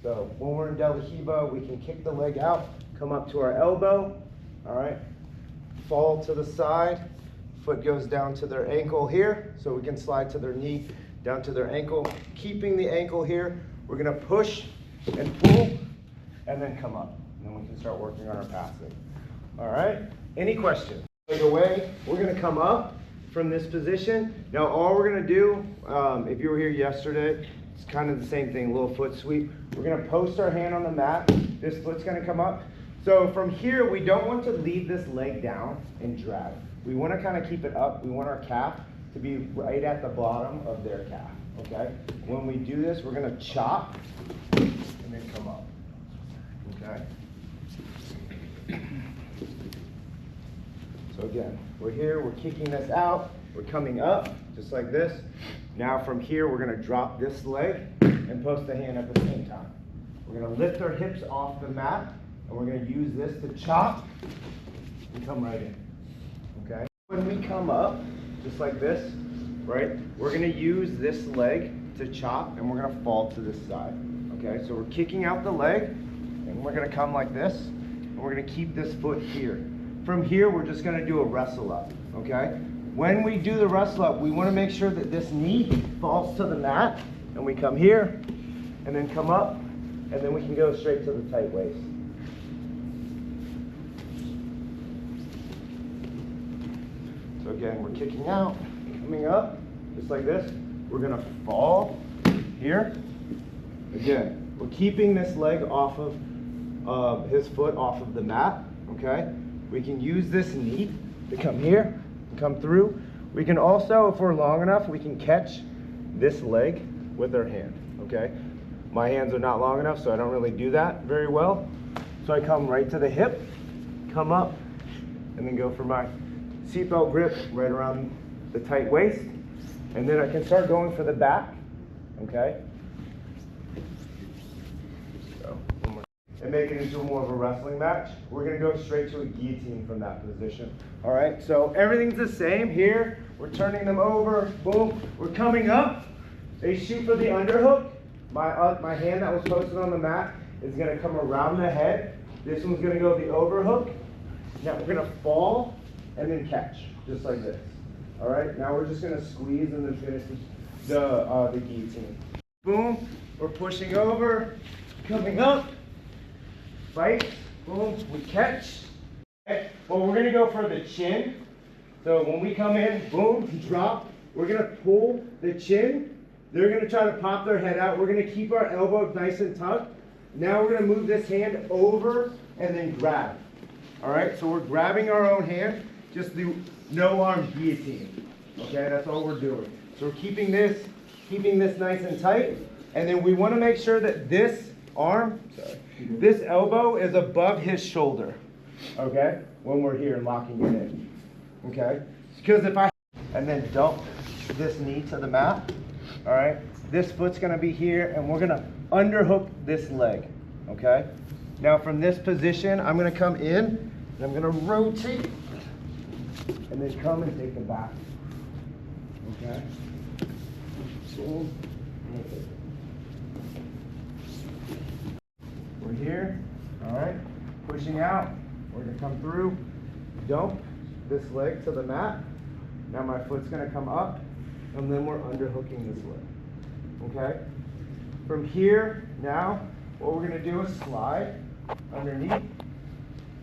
So when we're in Delahiba, we can kick the leg out, come up to our elbow, all right? Fall to the side, foot goes down to their ankle here, so we can slide to their knee, down to their ankle. Keeping the ankle here, we're gonna push and pull, and then come up. And then we can start working on our passing. All right, any questions? Leg away, we're gonna come up from this position. Now all we're gonna do, if you were here yesterday, it's kind of the same thing, little foot sweep. We're gonna post our hand on the mat. This foot's gonna come up. So from here, we don't want to leave this leg down and drag. We wanna kind of keep it up. We want our calf to be right at the bottom of their calf, okay? When we do this, we're gonna chop and then come up, okay? So again, we're here, we're kicking this out, we're coming up, just like this. Now from here, we're gonna drop this leg and post the hand at the same time. We're gonna lift our hips off the mat, and we're gonna use this to chop and come right in, okay? When we come up, just like this, right, we're gonna use this leg to chop, and we're gonna fall to this side, okay? So we're kicking out the leg, and we're gonna come like this, and we're gonna keep this foot here. From here, we're just gonna do a wrestle up, okay? When we do the wrestle up, we wanna make sure that this knee falls to the mat, and we come here, and then come up, and then we can go straight to the tight waist. So again, we're kicking out, coming up, just like this. We're gonna fall here. Again, we're keeping this leg off of, his foot off of the mat, okay? We can use this knee to come here, come through. We can also, if we're long enough, we can catch this leg with our hand, okay? My hands are not long enough, so I don't really do that very well. So I come right to the hip, come up, and then go for my seatbelt grip right around the tight waist. And then I can start going for the back, okay? So, and make it into more of a wrestling match. We're gonna go straight to a guillotine from that position. All right, so everything's the same here. We're turning them over, boom. We're coming up. They shoot for the underhook. My hand that was posted on the mat is gonna come around the head. This one's gonna go the overhook. Now we're gonna fall and then catch, just like this. All right, now we're just gonna squeeze and then finish the guillotine. Boom, we're pushing over, coming up, fight, boom, we catch. Okay. Well, we're gonna go for the chin. So when we come in, boom, drop, we're gonna pull the chin. They're gonna try to pop their head out. We're gonna keep our elbow nice and tucked. Now we're gonna move this hand over and then grab. All right, so we're grabbing our own hand, just the no arm guillotine. Okay, that's all we're doing. So we're keeping this nice and tight, and then we wanna make sure that this arm, this elbow is above his shoulder, okay, when we're here and locking it in, okay? Because if I, and then dump this knee to the mat, all right, this foot's gonna be here, and we're gonna underhook this leg, okay? Now from this position, I'm gonna come in, and I'm gonna rotate, and then come and take the back, okay? Boom. We're here, all right, pushing out. We're gonna come through, dump this leg to the mat. Now my foot's gonna come up, and then we're underhooking this leg, okay? From here, now, what we're gonna do is slide underneath,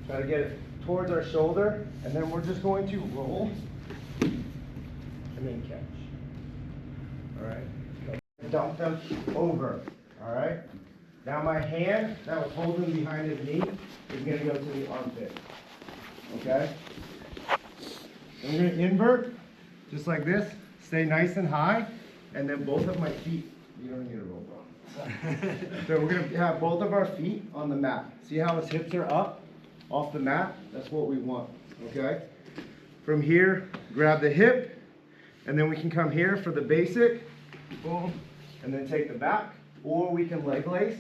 try to get it towards our shoulder, and then we're just going to roll, and then catch, all right? Dump them over, all right? Now my hand that was holding behind his knee is going to go to the armpit, okay? I'm going to invert, just like this, stay nice and high, and then both of my feet, you don't need a roll ball. So we're going to have both of our feet on the mat. See how his hips are up off the mat? That's what we want, okay? From here, grab the hip, and then we can come here for the basic, boom, and then take the back. Or we can leg lace.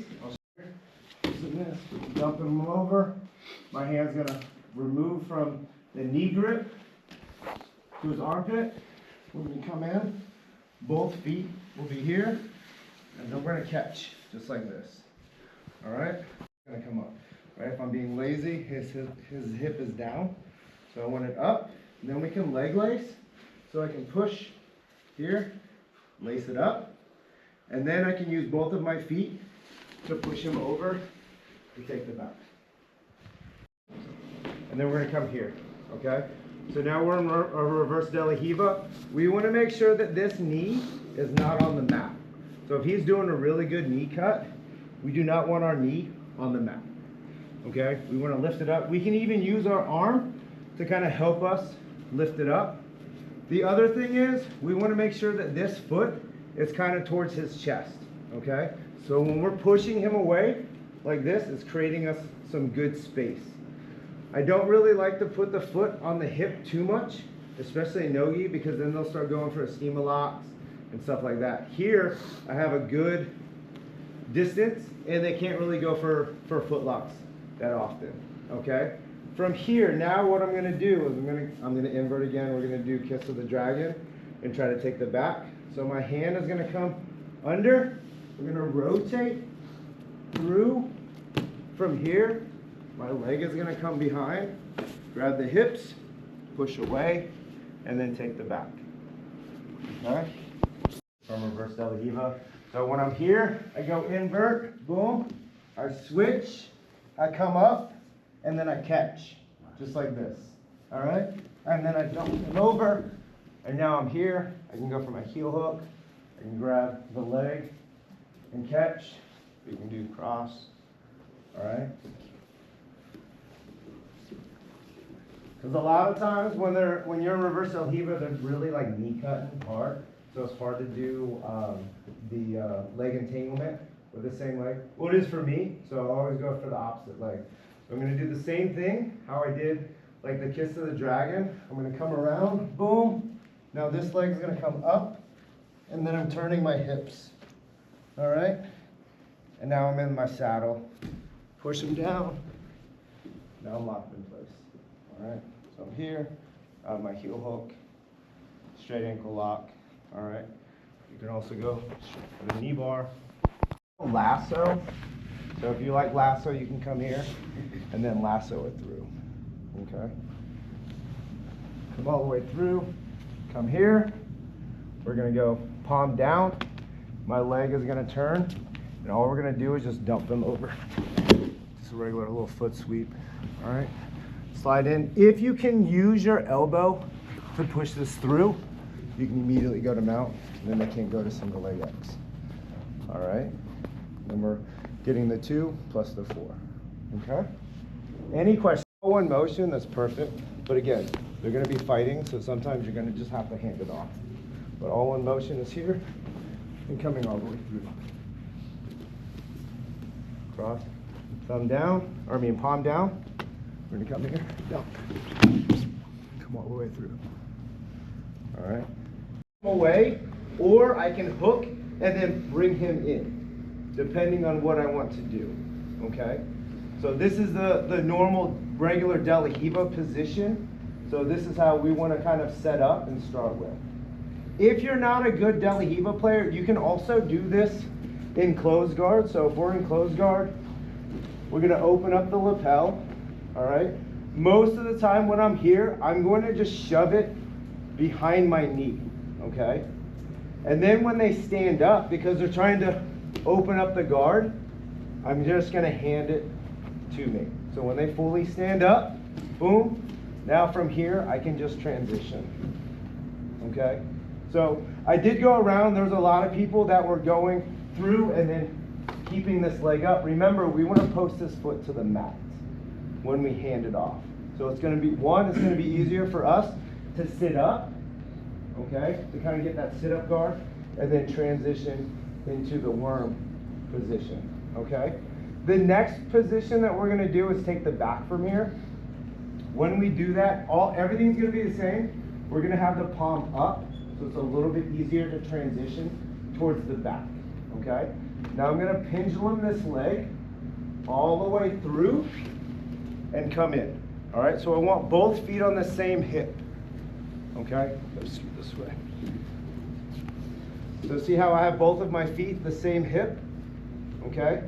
Dumping them over. My hand's gonna remove from the knee grip to his armpit. When we come in, both feet will be here, and then we're gonna catch just like this. all right? Gonna come up, right? If I'm being lazy, his hip is down. So I want it up, and then we can leg lace. So I can push here, lace it up, and then I can use both of my feet to push him over to take the back. And then we're gonna come here, okay? So now we're in a reverse de la Hiva. We wanna make sure that this knee is not on the mat. So if he's doing a really good knee cut, we do not want our knee on the mat, okay? We wanna lift it up. We can even use our arm to kind of help us lift it up. The other thing is, we wanna make sure that this foot is kind of towards his chest, okay? So when we're pushing him away like this, it's creating us some good space. I don't really like to put the foot on the hip too much, especially in no-gi, because then they'll start going for schema locks and stuff like that. Here, I have a good distance, and they can't really go for foot locks that often, okay? From here, now what I'm gonna do is I'm gonna invert again. We're gonna do Kiss of the Dragon and try to take the back. So my hand is gonna come under. We're gonna rotate through from here. My leg is gonna come behind, grab the hips, push away, and then take the back. Okay? From reverse de la Hiva. So when I'm here, I go invert, boom, I switch, I come up, and then I catch, just like this. All right? And then I dump him over, and now I'm here. I can go for my heel hook, I can grab the leg and catch. We can do cross. All right? Because a lot of times when you're in reverse de la Hiva, they're really like knee cutting hard. So it's hard to do the leg entanglement with the same leg. Well, it is for me, so I always go for the opposite leg. So I'm going to do the same thing, how I did like the Kiss of the Dragon. I'm going to come around, boom. Now this leg is going to come up, and then I'm turning my hips. All right? And now I'm in my saddle. Push him down. Now I'm locked in place. All right? So I'm here, my heel hook, straight ankle lock. All right? You can also go for the knee bar. Lasso. So if you like lasso, you can come here and then lasso it through. Okay? Come all the way through. Come here. We're going to go palm down. My leg is going to turn. And all we're going to do is just dump them over. Just a regular little foot sweep. All right? Slide in. If you can use your elbow to push this through, you can immediately go to mount, and then they can't go to single leg X. All right? Then we're getting the 2 plus the 4. Okay? Any questions? One motion, that's perfect. But again, they're going to be fighting, so sometimes you're going to just have to hand it off. But all one motion is here and coming all the way through. Cross, thumb down, or I mean palm down. We're going to come here, dump. Come all the way through. All right? Away, or I can hook and then bring him in, depending on what I want to do. Okay? So this is the normal regular de la Hiva position. So this is how we want to kind of set up and start with. If you're not a good de la Hiva player, you can also do this in closed guard. So if we're in closed guard, we're going to open up the lapel. All right? Most of the time when I'm here, I'm going to just shove it behind my knee. Okay? And then when they stand up, because they're trying to open up the guard, I'm just going to hand it to me. So when they fully stand up, boom, now from here I can just transition. Okay? So I did go around. There was a lot of people that were going through and then keeping this leg up. Remember, we want to post this foot to the mat when we hand it off. So it's going to be, one, it's going to be easier for us to sit up, okay, to kind of get that sit-up guard, and then transition into the worm position, okay? The next position that we're going to do is take the back from here. When we do that, everything's going to be the same. We're going to have the palm up, so it's a little bit easier to transition towards the back, okay? Now I'm going to pendulum this leg all the way through and come in. All right, so I want both feet on the same hip. Okay, let's scoot this way. So see how I have both of my feet the same hip? Okay,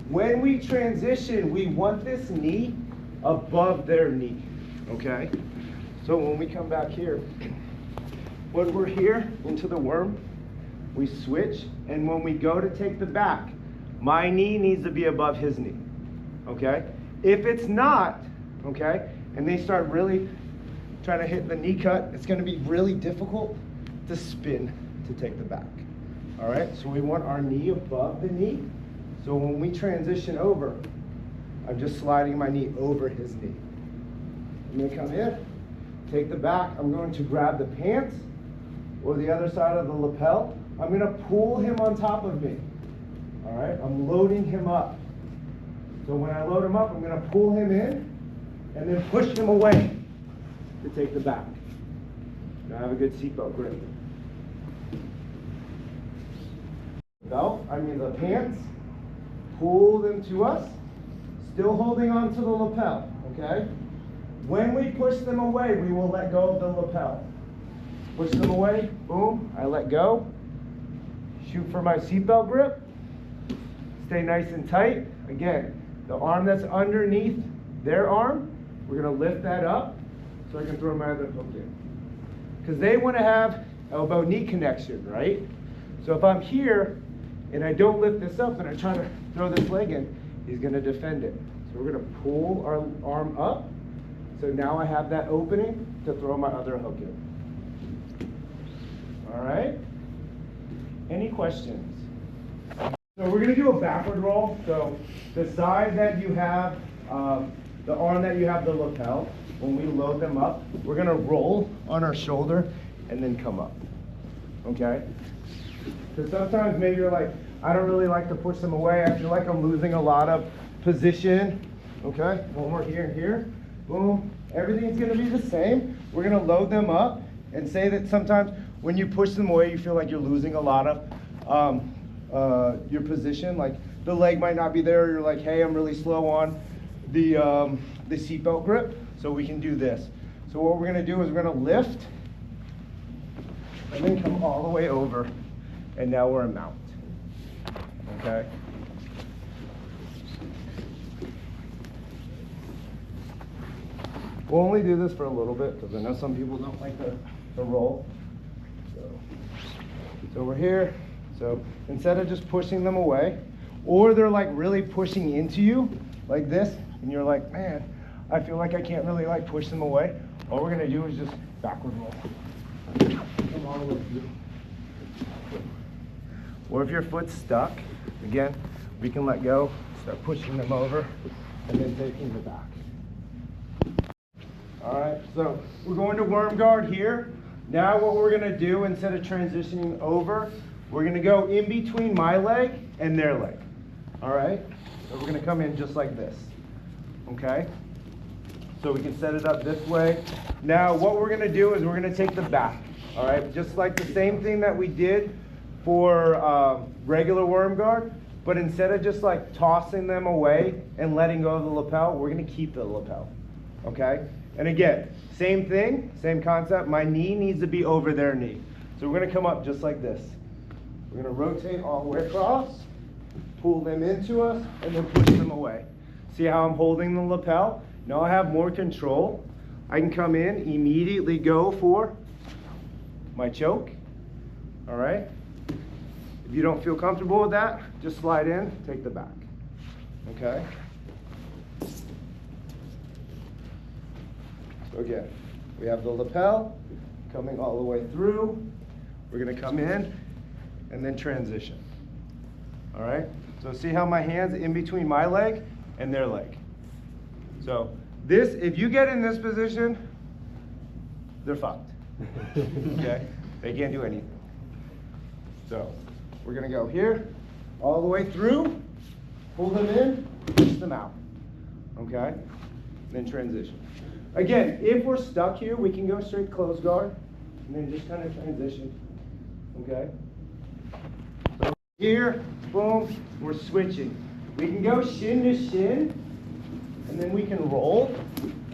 When we transition, we want this knee above their knee, okay? So when we come back here, when we're here into the worm, we switch, and when we go to take the back, my knee needs to be above his knee, okay? If it's not, okay, and they start really trying to hit the knee cut, it's gonna be really difficult to spin to take the back, all right? So we want our knee above the knee. So when we transition over, I'm just sliding my knee over his knee. I'm gonna come in, take the back, I'm going to grab the pants or the other side of the lapel. I'm gonna pull him on top of me, all right? I'm loading him up. So when I load him up, I'm gonna pull him in and then push him away to take the back. Now have a good seatbelt grip. The pants, pull them to us, still holding on to the lapel, okay? When we push them away, we will let go of the lapel. Push them away, boom, I let go. Shoot for my seatbelt grip. Stay nice and tight. Again, the arm that's underneath their arm, we're gonna lift that up so I can throw my other hook in. Because they wanna have elbow-knee connection, right? So if I'm here and I don't lift this up and I try to throw this leg in, he's gonna defend it. So we're gonna pull our arm up. So now I have that opening to throw my other hook in. All right? Any questions? So we're gonna do a backward roll. So the side that you have, the arm that you have the lapel, when we load them up, we're gonna roll on our shoulder and then come up, okay? Because sometimes maybe you're like, I don't really like to push them away. I feel like I'm losing a lot of position, okay? One more here and here, boom. Everything's gonna be the same. We're gonna load them up and say that sometimes when you push them away, you feel like you're losing a lot of your position. Like the leg might not be there. You're like, hey, I'm really slow on the seatbelt grip. So we can do this. So what we're gonna do is we're gonna lift and then come all the way over. And now we're in mount, okay? We'll only do this for a little bit because I know some people don't like the roll. So we're here. So instead of just pushing them away, or they're like really pushing into you like this, and you're like, man, I feel like I can't really like push them away. All we're gonna do is just backward roll. Come all the way through. Or if your foot's stuck, again, we can let go, start pushing them over, and then taking the back. All right, so we're going to worm guard here. Now what we're gonna do, instead of transitioning over, we're gonna go in between my leg and their leg. All right, so we're gonna come in just like this, okay? So we can set it up this way. Now what we're gonna do is we're gonna take the back, all right? Just like the same thing that we did for regular worm guard, but instead of just like tossing them away and letting go of the lapel, we're gonna keep the lapel, okay? And again, same thing, same concept. My knee needs to be over their knee. So we're gonna come up just like this. We're gonna rotate all the way across, pull them into us, and then push them away. See how I'm holding the lapel? Now I have more control. I can come in, immediately go for my choke, all right? If you don't feel comfortable with that, just slide in, take the back, okay? So again, we have the lapel coming all the way through. We're gonna come in and then transition, all right? So see how my hand's in between my leg and their leg. So this, if you get in this position, they're fucked, okay? They can't do anything. So we're gonna go here, all the way through, pull them in, push them out, okay? Then transition. Again, if we're stuck here, we can go straight close guard, and then just kind of transition, okay? So here, boom, we're switching. We can go shin to shin, and then we can roll.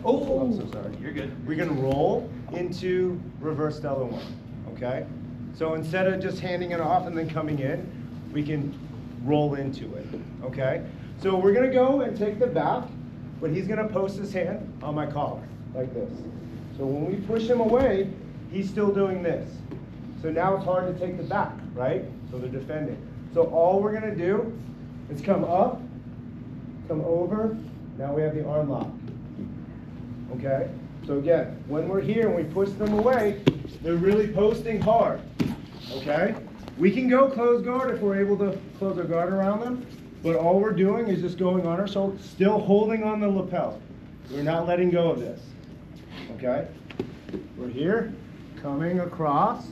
Oh, I'm so sorry. You're good. We can roll into reverse stellar one, okay? So instead of just handing it off and then coming in, we can roll into it, okay? So we're gonna go and take the back, but he's gonna post his hand on my collar, like this. So when we push him away, he's still doing this. So now it's hard to take the back, right? So they're defending. So all we're gonna do is come up, come over, now we have the arm lock, okay? So again, when we're here and we push them away, they're really posting hard, okay? We can go close guard if we're able to close our guard around them, but all we're doing is just going on our shoulder, still holding on the lapel. We're not letting go of this, okay? We're here, coming across.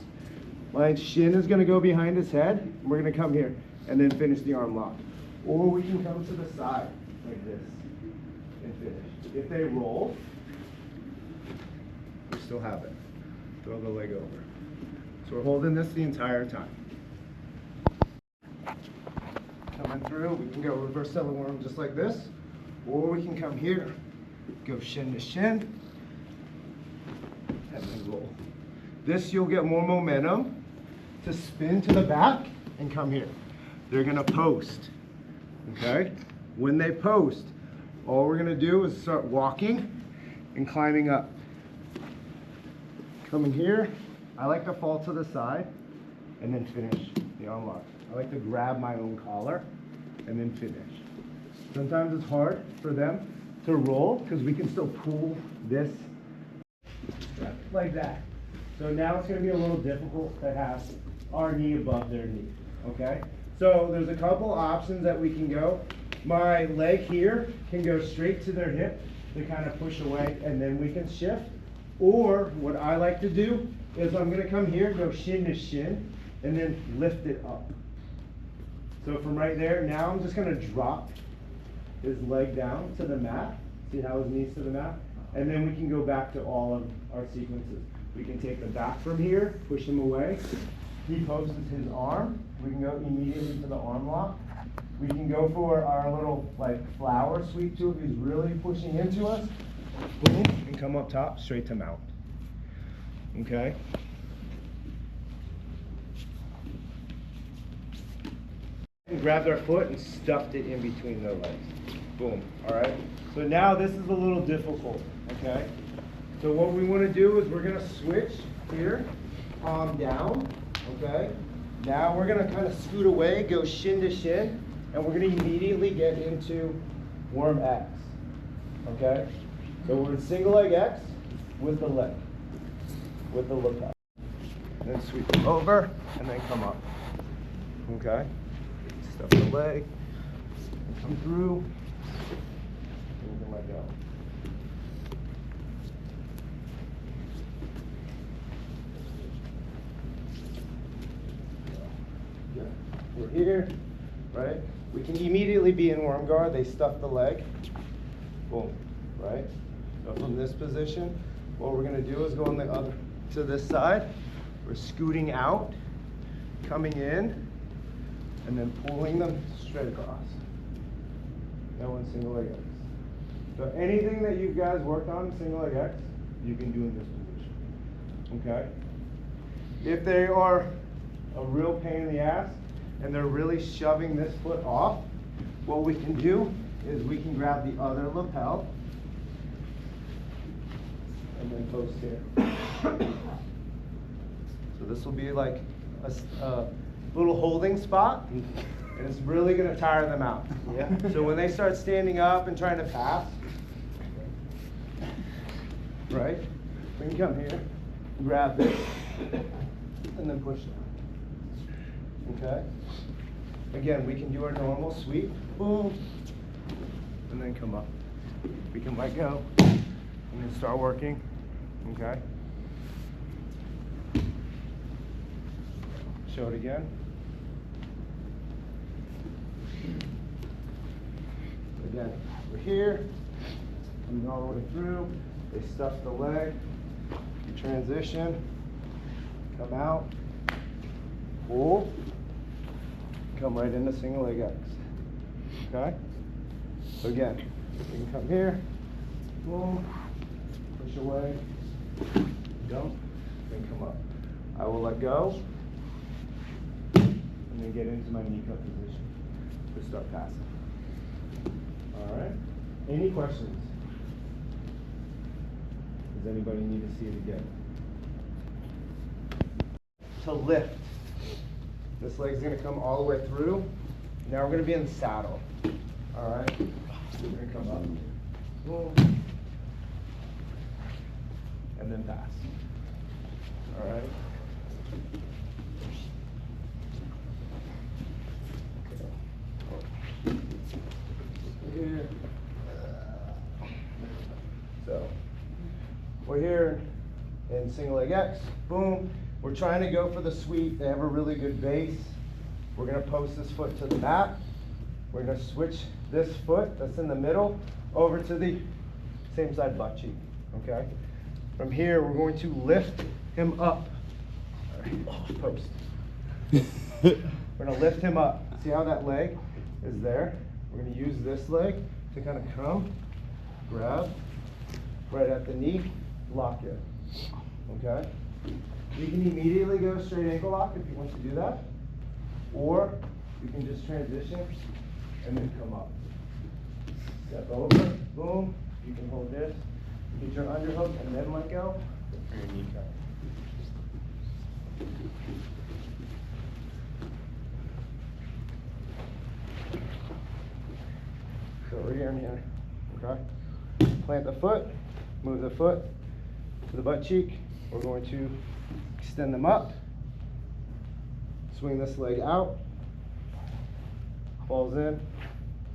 My shin is gonna go behind his head, and we're gonna come here and then finish the arm lock. Or we can come to the side like this and finish. If they roll, we still have it. Throw the leg over. So we're holding this the entire time. Coming through, we can go reverse selling worm just like this, or we can come here, go shin to shin, and then roll. This you'll get more momentum to spin to the back and come here. They're gonna post, okay? When they post, all we're gonna do is start walking and climbing up. Coming here, I like to fall to the side and then finish the arm lock. I like to grab my own collar and then finish. Sometimes it's hard for them to roll because we can still pull this like that. So now it's going to be a little difficult to have our knee above their knee, okay? So there's a couple options that we can go. My leg here can go straight to their hip to kind of push away, and then we can shift. Or what I like to do is I'm going to come here, go shin to shin, and then lift it up. So from right there, now I'm just going to drop his leg down to the mat. See how his knee's to the mat? And then we can go back to all of our sequences. We can take the back from here, push him away. He posts his arm. We can go immediately to the arm lock. We can go for our little like flower sweep too if he's really pushing into us. Boom, and come up top, straight to mount. Okay? And grabbed our foot and stuffed it in between their legs. Boom, all right? So now this is a little difficult, okay? So what we want to do is we're going to switch here, palm down, okay? Now we're going to kind of scoot away, go shin to shin, and we're going to immediately get into worm X, okay? So we're in single leg X with the leg, with the lapel. And then sweep them over, and then come up, okay? Stuff the leg, and come through, and we can let go. We're here, right? We can immediately be in worm guard. They stuff the leg. Boom, right? So from this position, what we're going to do is go on the other to this side. We're scooting out, coming in, and then pulling them straight across. That one's single leg X. So anything that you guys worked on in single leg X, you can do in this position. Okay? If they are a real pain in the ass, and they're really shoving this foot off, what we can do is we can grab the other lapel and then post here. So this will be like a little holding spot, and it's really going to tire them out. Yeah. So when they start standing up and trying to pass, right, we can come here, grab this, and then push down. Okay? Again, we can do our normal sweep, boom, and then come up. We can let go, and then start working, okay? Show it again. Again, we're here, coming all the way through. They stuff the leg, you transition, come out, pull, come right into single leg X. Okay? So again, we can come here, boom, push away, jump, then come up. I will let go, and then get into my knee cut position to start passing. Any questions? Does anybody need to see it again? To lift. This leg's gonna come all the way through. Now we're gonna be in the saddle. All right? We're gonna come up. Boom. And then pass. All right? Here. So, we're here in single leg X. Boom. We're trying to go for the sweep. They have a really good base. We're gonna post this foot to the mat. We're gonna switch this foot that's in the middle over to the same side butt cheek, okay? From here, we're going to lift him up. All right, post. We're gonna lift him up. See how that leg is there? We're gonna use this leg to kind of come, grab, right at the knee, lock it, okay? You can immediately go straight ankle lock if you want to do that, or you can just transition and then come up. Step over, boom, you can hold this, get your underhook and then let go for your knee cut. So we're here and here, okay? Plant the foot, move the foot to the butt cheek. We're going to extend them up, swing this leg out, falls in,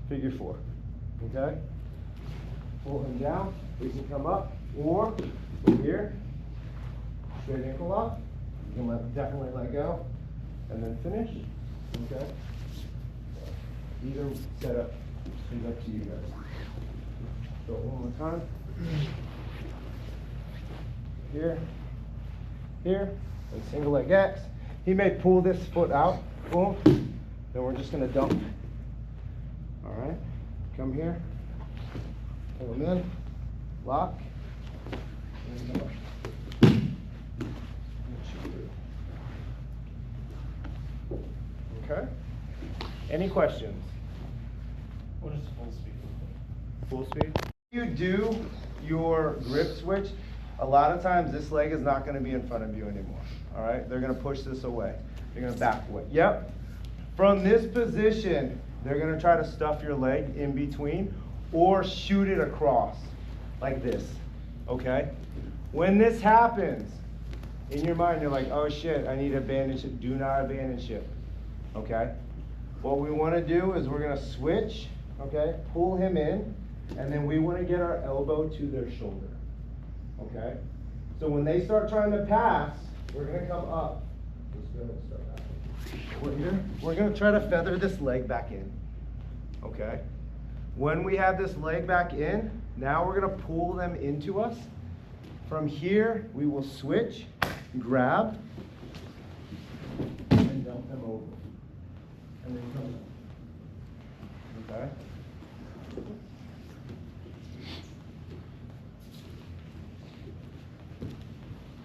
figure four, okay? Pull him down, we can come up, or from here, straight ankle lock. You can definitely let go, and then finish, okay? Either setup is up to you guys. So one more time. Here, here, and single leg X. He may pull this foot out, boom. Then we're just gonna dump. All right, come here, pull him in, lock, and go. Okay, any questions? What is full speed? Full speed? You do your grip switch, a lot of times this leg is not gonna be in front of you anymore, all right? They're gonna push this away. They're gonna back away. Yep. From this position, they're gonna try to stuff your leg in between or shoot it across like this, okay? When this happens, in your mind, you're like, oh shit, I need to abandon ship. Do not abandon ship, okay? What we wanna do is we're gonna switch, okay? Pull him in, and then we wanna get our elbow to their shoulder. Okay? So when they start trying to pass, we're gonna come up. We're gonna try to feather this leg back in. Okay? When we have this leg back in, now we're gonna pull them into us. From here, we will switch, grab, and dump them over. And then come up. Okay?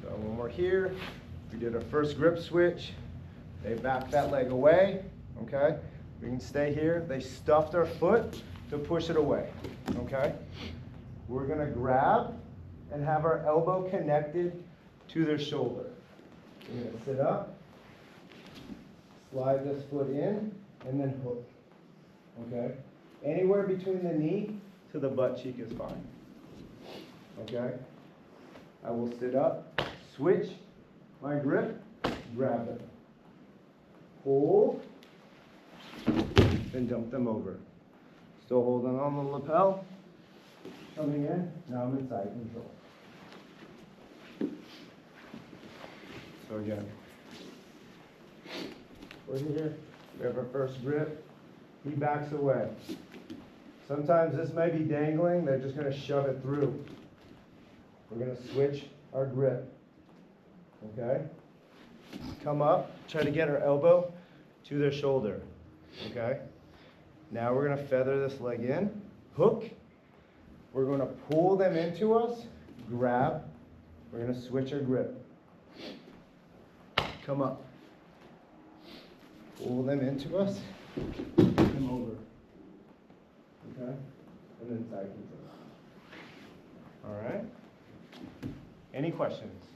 So when we're here, we did our first grip switch. They backed that leg away, okay? We can stay here. They stuffed our foot to push it away, okay? We're gonna grab and have our elbow connected to their shoulder. We're gonna sit up, slide this foot in, and then hook, okay? Anywhere between the knee to the butt cheek is fine, okay? I will sit up, switch my grip, grab it, hold, then dump them over. Still holding on the lapel, coming in, now I'm in side control. So again, we're here, we have our first grip, he backs away. Sometimes this may be dangling, they're just gonna shove it through. We're gonna switch our grip, okay? Come up, try to get our elbow to their shoulder, okay? Now we're gonna feather this leg in, hook. We're gonna pull them into us, grab. We're gonna switch our grip. Come up. Pull them into us, pull them over, okay? and then side control. All right. Any questions?